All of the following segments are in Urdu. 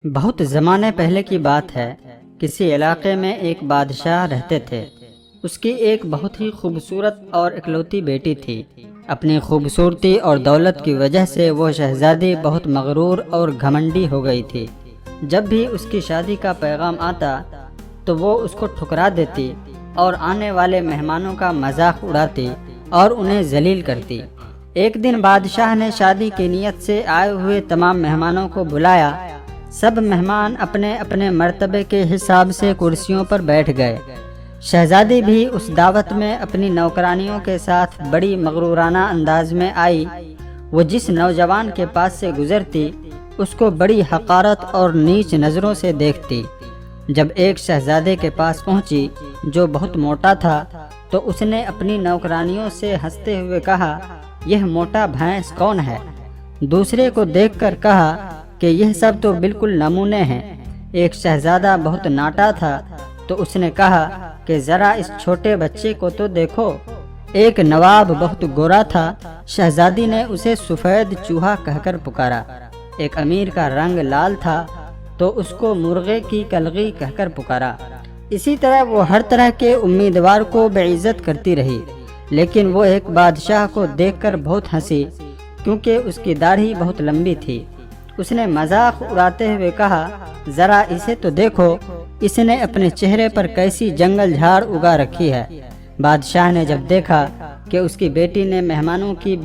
بہت زمانے پہلے کی بات ہے۔ کسی علاقے میں ایک بادشاہ رہتے تھے۔ اس کی ایک بہت ہی خوبصورت اور اکلوتی بیٹی تھی۔ اپنی خوبصورتی اور دولت کی وجہ سے وہ شہزادی بہت مغرور اور گھمنڈی ہو گئی تھی۔ جب بھی اس کی شادی کا پیغام آتا تو وہ اس کو ٹھکرا دیتی اور آنے والے مہمانوں کا مذاق اڑاتی اور انہیں ذلیل کرتی۔ ایک دن بادشاہ نے شادی کی نیت سے آئے ہوئے تمام مہمانوں کو بلایا۔ سب مہمان اپنے اپنے مرتبے کے حساب سے کرسیوں پر بیٹھ گئے۔ شہزادی بھی اس دعوت میں اپنی نوکرانیوں کے ساتھ بڑی مغرورانہ انداز میں آئی۔ وہ جس نوجوان کے پاس سے گزرتی اس کو بڑی حقارت اور نیچ نظروں سے دیکھتی۔ جب ایک شہزادے کے پاس پہنچی جو بہت موٹا تھا تو اس نے اپنی نوکرانیوں سے ہنستے ہوئے کہا، یہ موٹا بھینس کون ہے؟ دوسرے کو دیکھ کر کہا کہ یہ سب تو بالکل نمونے ہیں۔ ایک شہزادہ بہت ناٹا تھا تو اس نے کہا کہ ذرا اس چھوٹے بچے کو تو دیکھو۔ ایک نواب بہت گورا تھا۔ شہزادی نے اسے سفید چوہا کہہ کر پکارا۔ ایک امیر کا رنگ لال تھا تو اس کو مرغے کی کلغی کہہ کر پکارا۔ اسی طرح وہ ہر طرح کے امیدوار کو بے عزت کرتی رہی، لیکن وہ ایک بادشاہ کو دیکھ کر بہت ہنسی کیونکہ اس کی داڑھی بہت لمبی تھی۔ اس نے مذاق اڑاتے ہوئے کہا، ذرا اسے تو دیکھو، اس نے اپنے چہرے پر کیسی جنگل جھاڑ اگا رکھی ہے۔ بادشاہ نے جب دیکھا کہ اس کی بیٹی نے مہمانوں کی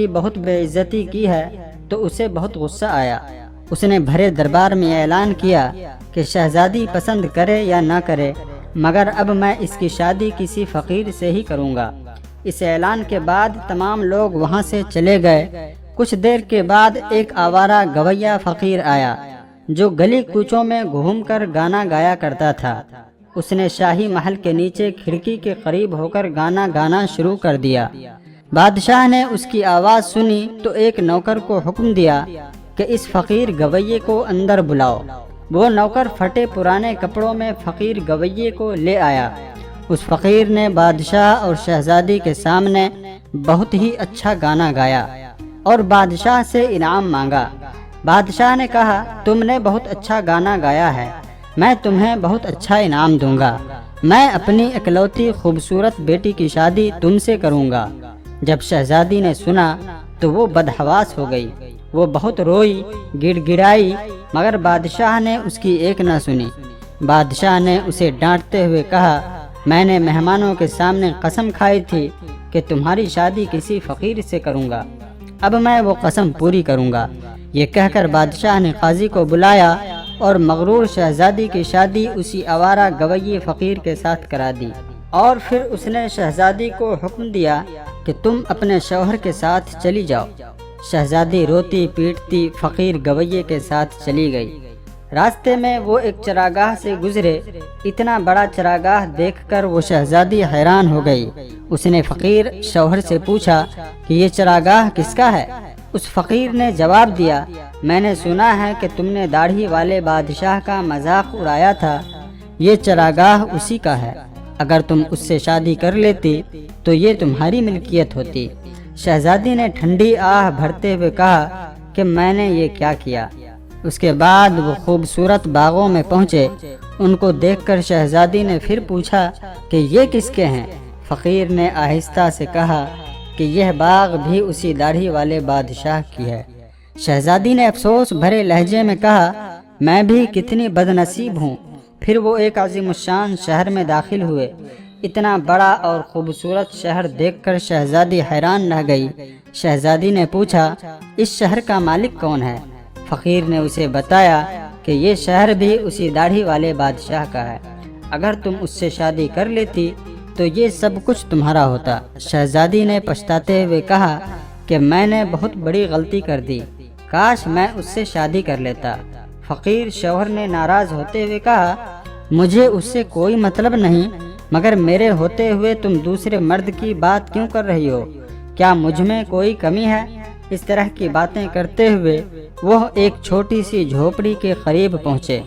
بہت بے عزتی کی ہے تو اسے بہت غصہ آیا۔ اس نے بھرے دربار میں اعلان کیا کہ شہزادی پسند کرے یا نہ کرے، مگر اب میں اس کی شادی کسی فقیر سے ہی کروں گا۔ اس اعلان کے بعد تمام لوگ وہاں سے چلے گئے۔ کچھ دیر کے بعد ایک آوارہ گویا فقیر آیا جو گلی کوچوں میں گھوم کر گانا گایا کرتا تھا۔ اس نے شاہی محل کے نیچے کھڑکی کے قریب ہو کر گانا گانا شروع کر دیا۔ بادشاہ نے اس کی آواز سنی تو ایک نوکر کو حکم دیا کہ اس فقیر گویے کو اندر بلاؤ۔ وہ نوکر پھٹے پرانے کپڑوں میں فقیر گویے کو لے آیا۔ اس فقیر نے بادشاہ اور شہزادی کے سامنے بہت ہی اچھا گانا گایا اور بادشاہ سے انعام مانگا۔ بادشاہ نے کہا، تم نے بہت اچھا گانا گایا ہے، میں تمہیں بہت اچھا انعام دوں گا۔ میں اپنی اکلوتی خوبصورت بیٹی کی شادی تم سے کروں گا۔ جب شہزادی نے سنا تو وہ بدحواس ہو گئی۔ وہ بہت روئی، گڑ گڑائی، مگر بادشاہ نے اس کی ایک نہ سنی۔ بادشاہ نے اسے ڈانٹتے ہوئے کہا، میں نے مہمانوں کے سامنے قسم کھائی تھی کہ تمہاری شادی کسی فقیر سے کروں گا، اب میں وہ قسم پوری کروں گا۔ یہ کہہ کر بادشاہ نے قاضی کو بلایا اور مغرور شہزادی کی شادی اسی آوارہ گویے فقیر کے ساتھ کرا دی، اور پھر اس نے شہزادی کو حکم دیا کہ تم اپنے شوہر کے ساتھ چلی جاؤ۔ شہزادی روتی پیٹتی فقیر گویے کے ساتھ چلی گئی۔ راستے میں وہ ایک چراگاہ سے گزرے۔ اتنا بڑا چراگاہ دیکھ کر وہ شہزادی حیران ہو گئی۔ اس نے فقیر شوہر سے پوچھا کہ یہ چراگاہ کس کا ہے؟ اس فقیر نے جواب دیا، میں نے سنا ہے کہ تم نے داڑھی والے بادشاہ کا مذاق اڑایا تھا، یہ چراگاہ اسی کا ہے۔ اگر تم اس سے شادی کر لیتی تو یہ تمہاری ملکیت ہوتی۔ شہزادی نے ٹھنڈی آہ بھرتے ہوئے کہا کہ میں نے یہ کیا کیا۔ اس کے بعد وہ خوبصورت باغوں میں پہنچے۔ ان کو دیکھ کر شہزادی نے پھر پوچھا کہ یہ کس کے ہیں؟ فقیر نے آہستہ سے کہا کہ یہ باغ بھی اسی داڑھی والے بادشاہ کی ہے۔ شہزادی نے افسوس بھرے لہجے میں کہا، میں بھی کتنی بد نصیب ہوں۔ پھر وہ ایک عظیم الشان شہر میں داخل ہوئے۔ اتنا بڑا اور خوبصورت شہر دیکھ کر شہزادی حیران رہ گئی۔ شہزادی نے پوچھا، اس شہر کا مالک کون ہے؟ فقیر نے اسے بتایا کہ یہ شہر بھی اسی داڑھی والے بادشاہ کا ہے۔ اگر تم اس سے شادی کر لیتی تو یہ سب کچھ تمہارا ہوتا۔ شہزادی نے پچھتاتے ہوئے کہا کہ میں نے بہت بڑی غلطی کر دی، کاش میں اس سے شادی کر لیتا۔ فقیر شوہر نے ناراض ہوتے ہوئے کہا، مجھے اس سے کوئی مطلب نہیں، مگر میرے ہوتے ہوئے تم دوسرے مرد کی بات کیوں کر رہی ہو؟ کیا مجھ میں کوئی کمی ہے؟ اس طرح کی باتیں کرتے ہوئے وہ ایک چھوٹی سی جھوپڑی کے قریب پہنچے۔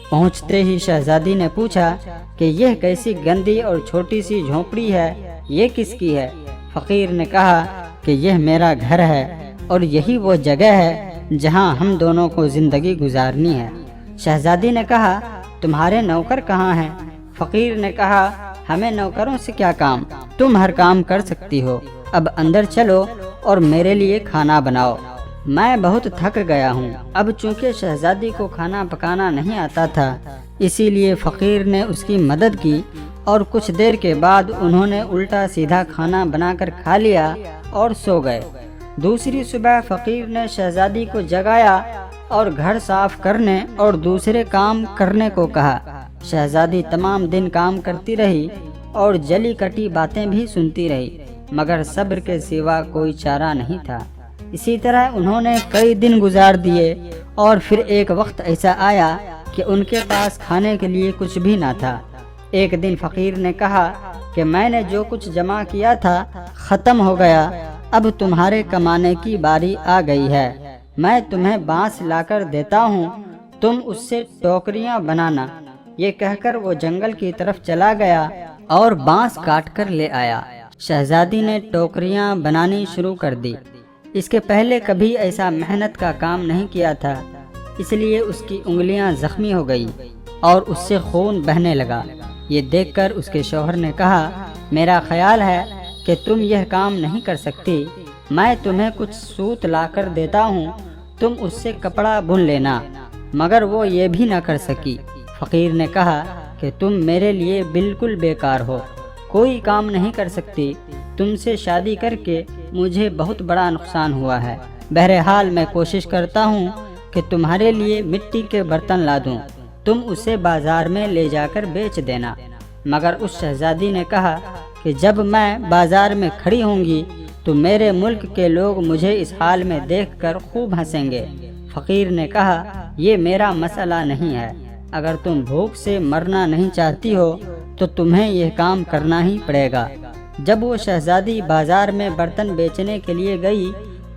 پہنچتے ہی شہزادی نے پوچھا کہ یہ کیسی گندی اور چھوٹی سی جھوپڑی ہے، یہ کس کی ہے؟ فقیر نے کہا کہ یہ میرا گھر ہے اور یہی وہ جگہ ہے جہاں ہم دونوں کو زندگی گزارنی ہے۔ شہزادی نے کہا تمہارے نوکر کہاں ہیں؟ فقیر نے کہا ہمیں نوکروں سے کیا کام، تم ہر کام کر سکتی ہو، اب اندر چلو اور میرے لیے کھانا بناؤ، میں بہت تھک گیا ہوں۔ اب چونکہ شہزادی کو کھانا پکانا نہیں آتا تھا، اسی لیے فقیر نے اس کی مدد کی اور کچھ دیر کے بعد انہوں نے الٹا سیدھا کھانا بنا کر کھا لیا اور سو گئے۔ دوسری صبح فقیر نے شہزادی کو جگایا اور گھر صاف کرنے اور دوسرے کام کرنے کو کہا۔ شہزادی تمام دن کام کرتی رہی اور جلی کٹی باتیں بھی سنتی رہی، مگر صبر کے سوا کوئی چارہ نہیں تھا۔ اسی طرح انہوں نے کئی دن گزار دیے اور پھر ایک وقت ایسا آیا کہ ان کے پاس کھانے کے لیے کچھ بھی نہ تھا۔ ایک دن فقیر نے کہا کہ میں نے جو کچھ جمع کیا تھا ختم ہو گیا، اب تمہارے کمانے کی باری آ گئی ہے، میں تمہیں بانس لا کر دیتا ہوں، تم اس سے ٹوکریاں بنانا۔ یہ کہہ کر وہ جنگل کی طرف چلا گیا اور بانس کاٹ کر لے آیا۔ شہزادی نے ٹوکریاں بنانی شروع کر دی۔ اس کے پہلے کبھی ایسا محنت کا کام نہیں کیا تھا، اس لیے اس کی انگلیاں زخمی ہو گئی اور اس سے خون بہنے لگا۔ یہ دیکھ کر اس کے شوہر نے کہا میرا خیال ہے کہ تم یہ کام نہیں کر سکتی، میں تمہیں کچھ سوت لا کر دیتا ہوں، تم اس سے کپڑا بن لینا، مگر وہ یہ بھی نہ کر سکی۔ فقیر نے کہا کہ تم میرے لیے بالکل بیکار ہو، کوئی کام نہیں کر سکتی، تم سے شادی کر کے مجھے بہت بڑا نقصان ہوا ہے، بہرحال میں کوشش کرتا ہوں کہ تمہارے لیے مٹی کے برتن لا دوں، تم اسے بازار میں لے جا کر بیچ دینا۔ مگر اس شہزادی نے کہا کہ جب میں بازار میں کھڑی ہوں گی تو میرے ملک کے لوگ مجھے اس حال میں دیکھ کر خوب ہنسیں گے۔ فقیر نے کہا یہ میرا مسئلہ نہیں ہے، اگر تم بھوک سے مرنا نہیں چاہتی ہو تو تمہیں یہ کام کرنا ہی پڑے گا۔ جب وہ شہزادی بازار میں برتن بیچنے کے لیے گئی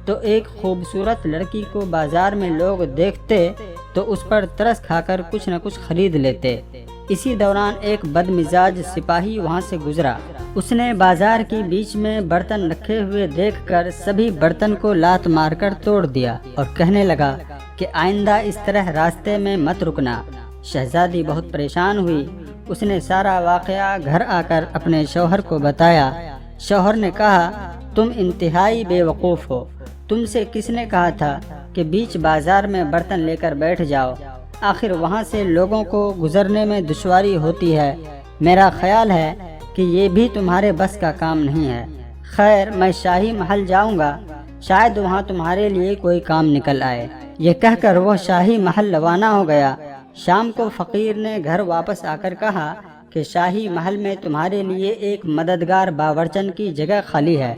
تو ایک خوبصورت لڑکی کو بازار میں لوگ دیکھتے تو اس پر ترس کھا کر کچھ نہ کچھ خرید لیتے۔ اسی دوران ایک بدمزاج سپاہی وہاں سے گزرا، اس نے بازار کی بیچ میں برتن رکھے ہوئے دیکھ کر سبھی برتن کو لات مار کر توڑ دیا اور کہنے لگا کہ آئندہ اس طرح راستے میں مت رکنا۔ شہزادی بہت پریشان ہوئی، اس نے سارا واقعہ گھر آ کر اپنے شوہر کو بتایا۔ شوہر نے کہا تم انتہائی بے وقوف ہو، تم سے کس نے کہا تھا کہ بیچ بازار میں برتن لے کر بیٹھ جاؤ، آخر وہاں سے لوگوں کو گزرنے میں دشواری ہوتی ہے، میرا خیال ہے کہ یہ بھی تمہارے بس کا کام نہیں ہے۔ خیر میں شاہی محل جاؤں گا، شاید وہاں تمہارے لیے کوئی کام نکل آئے۔ یہ کہہ کر وہ شاہی محل روانہ ہو گیا۔ شام کو فقیر نے گھر واپس آ کر کہا کہ شاہی محل میں تمہارے لیے ایک مددگار باورچن کی جگہ خالی ہے،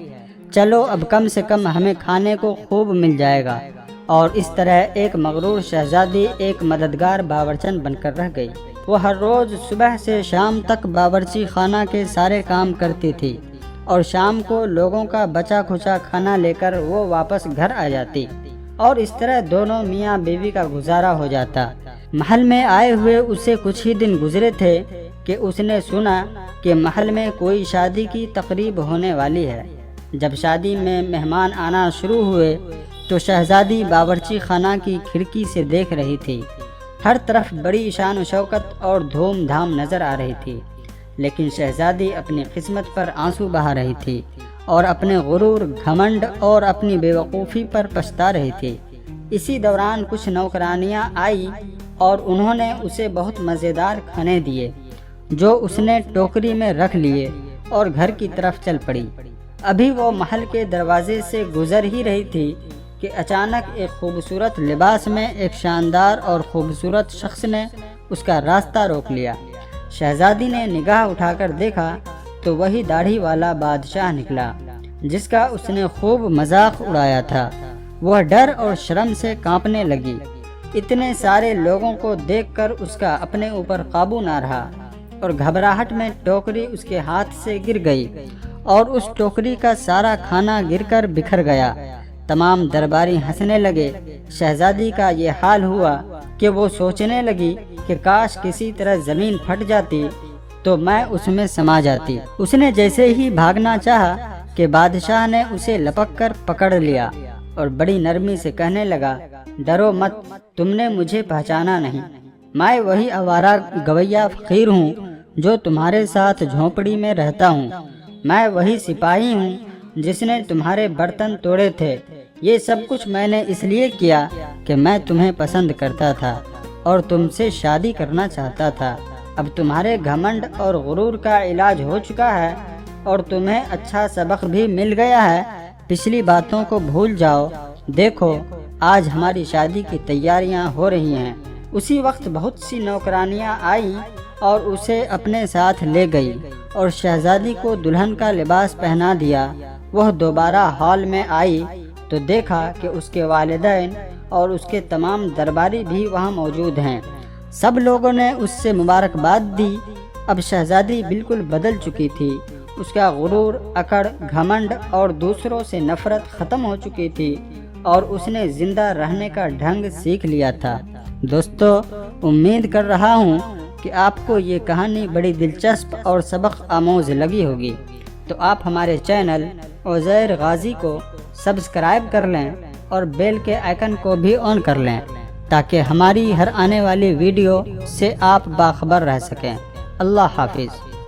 چلو اب کم سے کم ہمیں کھانے کو خوب مل جائے گا۔ اور اس طرح ایک مغرور شہزادی ایک مددگار باورچن بن کر رہ گئی۔ وہ ہر روز صبح سے شام تک باورچی خانہ کے سارے کام کرتی تھی اور شام کو لوگوں کا بچا کھچا کھانا لے کر وہ واپس گھر آ جاتی اور اس طرح دونوں میاں بیوی کا گزارا ہو جاتا۔ محل میں آئے ہوئے اسے کچھ ہی دن گزرے تھے کہ اس نے سنا کہ محل میں کوئی شادی کی تقریب ہونے والی ہے۔ جب شادی میں مہمان آنا شروع ہوئے تو شہزادی باورچی خانہ کی کھڑکی سے دیکھ رہی تھی، ہر طرف بڑی شان و شوکت اور دھوم دھام نظر آ رہی تھی، لیکن شہزادی اپنی قسمت پر آنسو بہا رہی تھی اور اپنے غرور، گھمنڈ اور اپنی بے وقوفی پر پچھتا رہی تھی۔ اسی دوران کچھ نوکرانیاں آئی اور انہوں نے اسے بہت مزیدار کھانے دیے جو اس نے ٹوکری میں رکھ لیے اور گھر کی طرف چل پڑی۔ ابھی وہ محل کے دروازے سے گزر ہی رہی تھی کہ اچانک ایک خوبصورت لباس میں ایک شاندار اور خوبصورت شخص نے اس کا راستہ روک لیا۔ شہزادی نے نگاہ اٹھا کر دیکھا تو وہی داڑھی والا بادشاہ نکلا جس کا اس نے خوب مذاق اڑایا تھا۔ وہ ڈر اور شرم سے کانپنے لگی، اتنے سارے لوگوں کو دیکھ کر اس کا اپنے اوپر قابو نہ رہا اور گھبراہٹ میں ٹوکری اس کے ہاتھ سے گر گئی اور اس ٹوکری کا سارا کھانا گر کر بکھر گیا۔ تمام درباری ہنسنے لگے۔ شہزادی کا یہ حال ہوا کہ وہ سوچنے لگی کہ کاش کسی طرح زمین پھٹ جاتی تو میں اس میں سما جاتی۔ اس نے جیسے ہی بھاگنا چاہا کہ بادشاہ نے اسے لپک کر پکڑ لیا اور بڑی نرمی سے کہنے لگا ڈرو مت، تم نے مجھے پہچانا نہیں، میں وہی آوارہ گویا فقیر ہوں جو تمہارے ساتھ جھونپڑی میں رہتا ہوں، میں وہی سپاہی ہوں جس نے تمہارے برتن توڑے تھے۔ یہ سب کچھ میں نے اس لیے کیا کہ میں تمہیں پسند کرتا تھا اور تم سے شادی کرنا چاہتا تھا۔ اب تمہارے گھمنڈ اور غرور کا علاج ہو چکا ہے اور تمہیں اچھا سبق بھی مل گیا ہے۔ پچھلی باتوں کو بھول جاؤ، دیکھو آج ہماری شادی کی تیاریاں ہو رہی ہیں۔ اسی وقت بہت سی نوکرانیاں آئیں اور اسے اپنے ساتھ لے گئی اور شہزادی کو دلہن کا لباس پہنا دیا۔ وہ دوبارہ ہال میں آئی تو دیکھا کہ اس کے والدین اور اس کے تمام درباری بھی وہاں موجود ہیں۔ سب لوگوں نے اس سے مبارکباد دی۔ اب شہزادی بالکل بدل چکی تھی، اس کا غرور، اکڑ، گھمنڈ اور دوسروں سے نفرت ختم ہو چکی تھی اور اس نے زندہ رہنے کا ڈھنگ سیکھ لیا تھا۔ دوستو، امید کر رہا ہوں کہ آپ کو یہ کہانی بڑی دلچسپ اور سبق آموز لگی ہوگی، تو آپ ہمارے چینل عزیر غازی کو سبسکرائب کر لیں اور بیل کے آئیکن کو بھی آن کر لیں تاکہ ہماری ہر آنے والی ویڈیو سے آپ باخبر رہ سکیں۔ اللہ حافظ۔